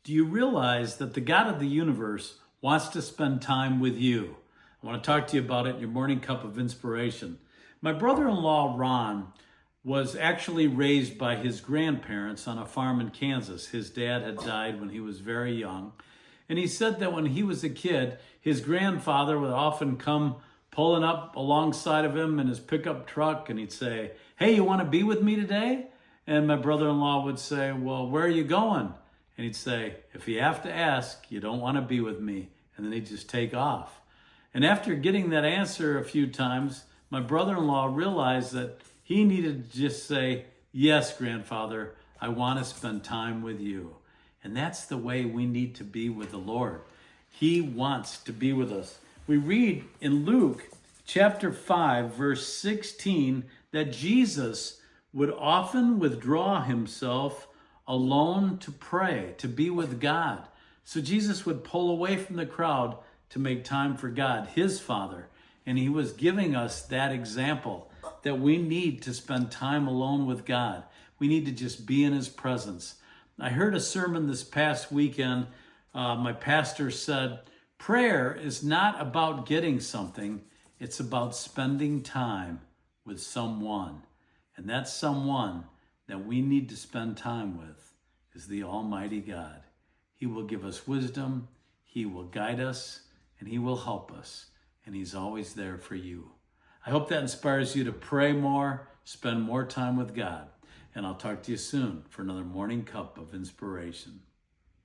Do you realize that the God of the universe wants to spend time with you? I want to talk to you about it in your morning cup of inspiration. My brother-in-law, Ron, was actually raised by his grandparents on a farm in Kansas. His dad had died when he was very young. And he said that when he was a kid, his grandfather would often come pulling up alongside of him in his pickup truck, and he'd say, "Hey, you want to be with me today?" And my brother-in-law would say, "Well, where are you going?" And he'd say, "If you have to ask, you don't want to be with me." And then he'd just take off. And after getting that answer a few times, my brother-in-law realized that he needed to just say, "Yes, grandfather, I want to spend time with you." And that's the way we need to be with the Lord. He wants to be with us. We read in Luke chapter 5, verse 16, that Jesus would often withdraw himself alone to pray, to be with God. So Jesus would pull away from the crowd to make time for God, his Father. And he was giving us that example that we need to spend time alone with God. We need to just be in his presence. I heard a sermon this past weekend. My pastor said, prayer is not about getting something. It's about spending time with someone. And that someone that we need to spend time with is the Almighty God. He will give us wisdom, he will guide us, and he will help us. And he's always there for you. I hope that inspires you to pray more, spend more time with God. And I'll talk to you soon for another morning cup of inspiration.